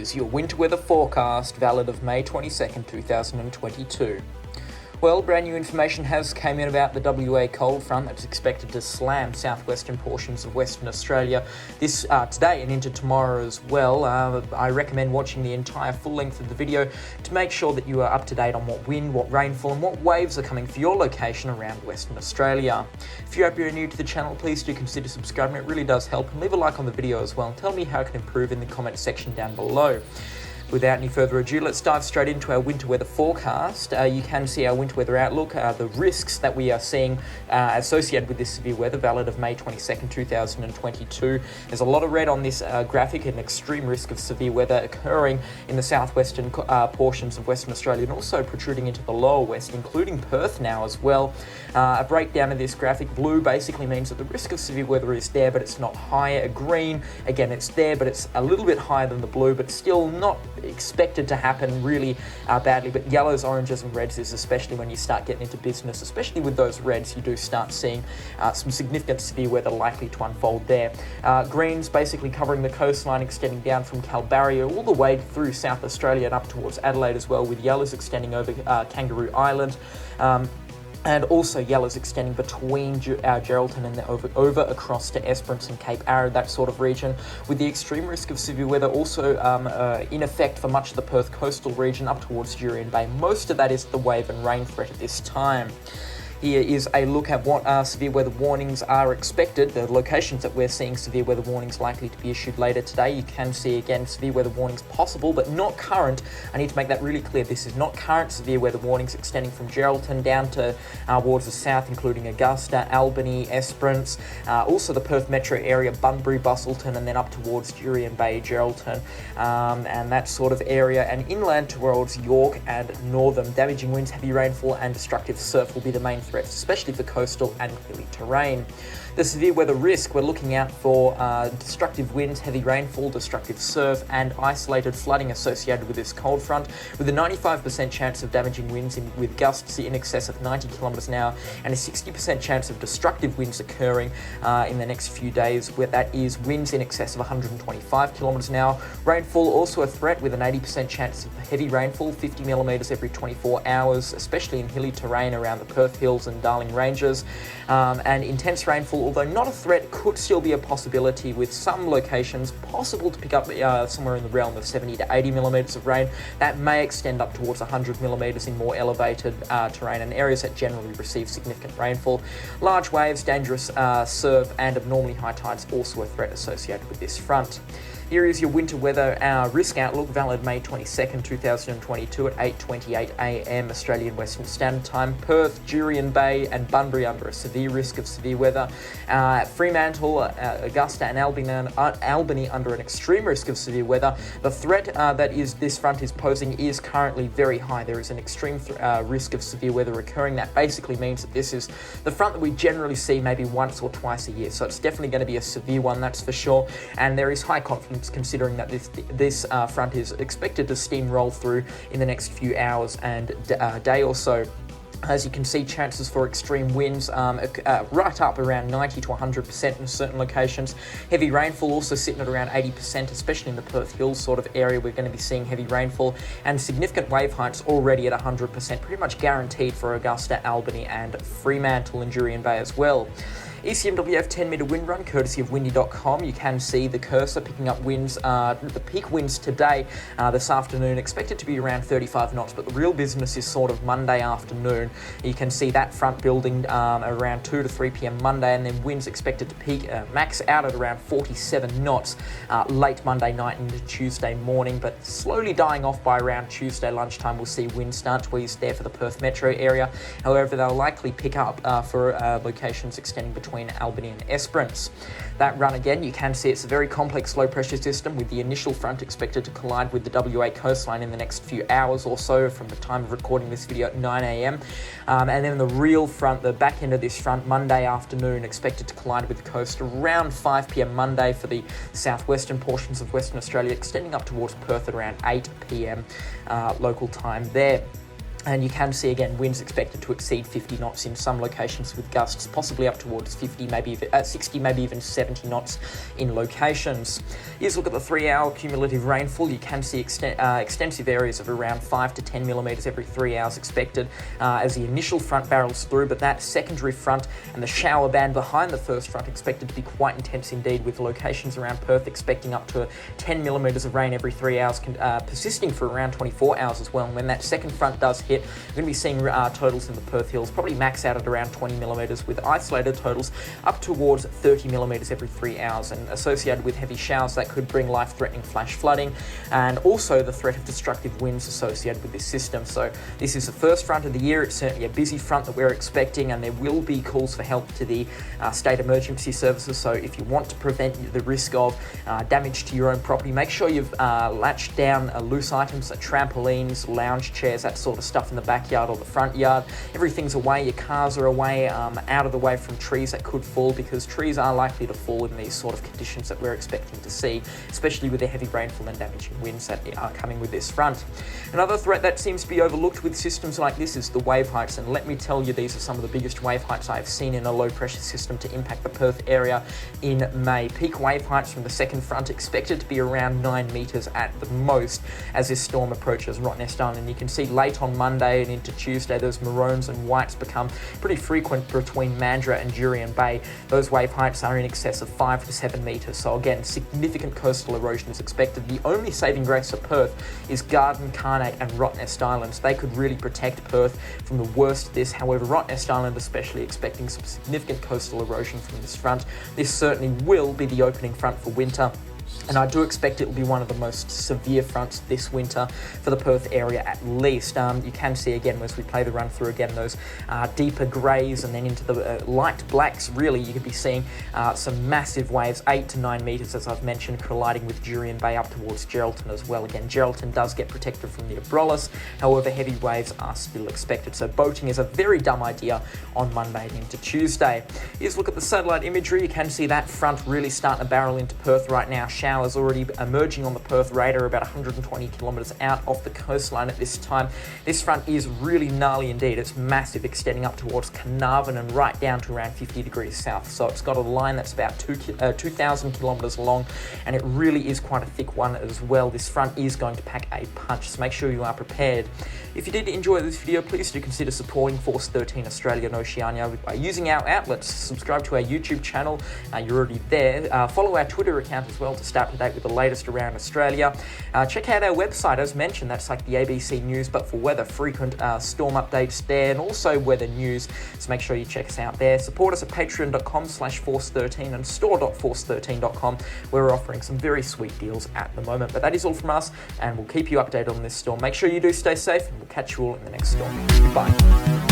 is your winter weather forecast, valid of May 22nd, 2022. Well, brand new information has come in about the WA cold front that's expected to slam southwestern portions of Western Australia this today and into tomorrow as well. I recommend watching the entire full length of the video to make sure that you are up to date on what wind, what rainfall and what waves are coming for your location around Western Australia. If you're new to the channel, please do consider subscribing. It really does help, and leave a like on the video as well and tell me how it can improve in the comment section down below. Without any further ado, let's dive straight into our winter weather forecast. You can see our winter weather outlook, the risks that we are seeing associated with this severe weather, valid of May 22nd, 2022. There's a lot of red on this graphic, an extreme risk of severe weather occurring in the southwestern portions of Western Australia and also protruding into the lower west, including Perth now as well. A breakdown of this graphic: blue basically means that the risk of severe weather is there, but it's not high. Green, again, it's there, but it's a little bit higher than the blue, but still not expected to happen really badly. But yellows, oranges and reds is especially when you start getting into business, especially with those reds, you do start seeing some significant severe weather likely to unfold there. Greens basically covering the coastline, extending down from Kalbarri all the way through South Australia and up towards Adelaide as well, with yellows extending over Kangaroo Island. And also yellows extending between Geraldton and over across to Esperance and Cape Arid, that sort of region, with the extreme risk of severe weather also in effect for much of the Perth coastal region up towards Jurien Bay. Most of that is the wave and rain threat at this time. Here is a look at what severe weather warnings are expected, the locations that we're seeing severe weather warnings likely to be issued later today. You can see again severe weather warnings possible, but not current. I need to make that really clear. This is not current severe weather warnings extending from Geraldton down to towards the south, including Augusta, Albany, Esperance, also the Perth metro area, Bunbury, Busselton, and then up towards Jurien Bay, Geraldton, and that sort of area, and inland towards York and Northam. Damaging winds, heavy rainfall and destructive surf will be the main threats, especially for coastal and hilly terrain. The severe weather risk, we're looking out for destructive winds, heavy rainfall, destructive surf and isolated flooding associated with this cold front, with a 95% chance of damaging winds with gusts in excess of 90 kilometres an hour and a 60% chance of destructive winds occurring in the next few days, where that is winds in excess of 125 kilometres an hour. Rainfall also a threat, with an 80% chance of heavy rainfall, 50 millimetres every 24 hours, especially in hilly terrain around the Perth Hills and Darling Ranges. And intense rainfall, although not a threat, could still be a possibility, with some locations possible to pick up somewhere in the realm of 70 to 80 millimetres of rain. That may extend up towards 100 millimetres in more elevated terrain and areas that generally receive significant rainfall. Large waves, dangerous surf and abnormally high tides also a threat associated with this front. Here is your winter weather risk outlook, valid May 22nd, 2022 at 8:28 a.m. Australian Western Standard Time. Perth, Jurien Bay and Bunbury under a severe risk of severe weather. Fremantle, Augusta and Albany under an extreme risk of severe weather. The threat that this front is posing is currently very high. There is an extreme risk of severe weather occurring. That basically means that this is the front that we generally see maybe once or twice a year. So it's definitely going to be a severe one, that's for sure. And there is high confidence considering that this front is expected to steamroll through in the next few hours and day or so. As you can see, chances for extreme winds right up around 90 to 100% in certain locations. Heavy rainfall also sitting at around 80%, especially in the Perth Hills sort of area. We're going to be seeing heavy rainfall and significant wave heights already at 100%, pretty much guaranteed for Augusta, Albany and Fremantle and Jurien Bay as well. ECMWF 10-metre wind run, courtesy of windy.com. You can see the cursor picking up winds. The peak winds today, this afternoon, expected to be around 35 knots, but the real business is sort of Monday afternoon. You can see that front building around 2 to 3 p.m. Monday, and then winds expected to peak, max out at around 47 knots late Monday night into Tuesday morning, but slowly dying off by around Tuesday lunchtime. We'll see winds start to ease there for the Perth metro area. However, they'll likely pick up for locations extending between Albany and Esperance. That run again, you can see it's a very complex low pressure system, with the initial front expected to collide with the WA coastline in the next few hours or so from the time of recording this video at 9 a.m. And then the real front, the back end of this front, Monday afternoon, expected to collide with the coast around 5 p.m. Monday for the southwestern portions of Western Australia, extending up towards Perth at around 8 p.m. Local time there. And you can see again winds expected to exceed 50 knots in some locations, with gusts possibly up towards 50, maybe even 60, maybe even 70 knots in locations. Here's a look at the 3-hour cumulative rainfall. You can see extensive areas of around 5 to 10 millimetres every 3 hours expected as the initial front barrels through, but that secondary front and the shower band behind the first front expected to be quite intense indeed, with locations around Perth expecting up to 10 millimetres of rain every 3 hours, persisting for around 24 hours as well. And when that second front does hit, we're going to be seeing totals in the Perth Hills probably max out at around 20 millimetres, with isolated totals up towards 30 millimetres every 3 hours. And associated with heavy showers, that could bring life-threatening flash flooding and also the threat of destructive winds associated with this system. So this is the first front of the year. It's certainly a busy front that we're expecting, and there will be calls for help to the state emergency services. So if you want to prevent the risk of damage to your own property, make sure you've latched down loose items like trampolines, lounge chairs, that sort of stuff in the backyard or the front yard. Everything's away, your cars are away, out of the way from trees that could fall, because trees are likely to fall in these sort of conditions that we're expecting to see, especially with the heavy rainfall and damaging winds that are coming with this front. Another threat that seems to be overlooked with systems like this is the wave heights, and let me tell you, these are some of the biggest wave heights I've seen in a low pressure system to impact the Perth area in May. Peak wave heights from the second front expected to be around 9 metres at the most as this storm approaches Rottnest Island. And you can see late on Monday and into Tuesday, those maroons and whites become pretty frequent between Mandurah and Jurien Bay. Those wave heights are in excess of 5 to 7 metres. So again, significant coastal erosion is expected. The only saving grace for Perth is Garden, Carnate and Rottnest Islands. They could really protect Perth from the worst of this. However, Rottnest Island especially expecting some significant coastal erosion from this front. This certainly will be the opening front for winter, and I do expect it will be one of the most severe fronts this winter for the Perth area at least. You can see again as we play the run through again those deeper greys and then into the light blacks. Really, you could be seeing some massive waves, 8 to 9 metres as I've mentioned, colliding with Jurien Bay up towards Geraldton as well. Again, Geraldton does get protected from the Abrolhos, however heavy waves are still expected. So boating is a very dumb idea on Monday and into Tuesday. Here's a look at the satellite imagery. You can see that front really starting to barrel into Perth right now. Showers already emerging on the Perth radar about 120 kilometres out off the coastline at this time. This front is really gnarly indeed. It's massive, extending up towards Carnarvon and right down to around 50 degrees south. So it's got a line that's about 2,000 kilometres long, and it really is quite a thick one as well. This front is going to pack a punch, so make sure you are prepared. If you did enjoy this video, please do consider supporting Force 13 Australia and Oceania by using our outlets. Subscribe to our YouTube channel, you're already there. Follow our Twitter account as well to stay up to date with the latest around Australia. Check out our website, as mentioned, that's like the ABC News, but for weather, frequent storm updates there, and also weather news, so make sure you check us out there. Support us at patreon.com/force13 and store.force13.com, where we're offering some very sweet deals at the moment. But that is all from us, and we'll keep you updated on this storm. Make sure you do stay safe, and we'll catch you all in the next storm. Goodbye.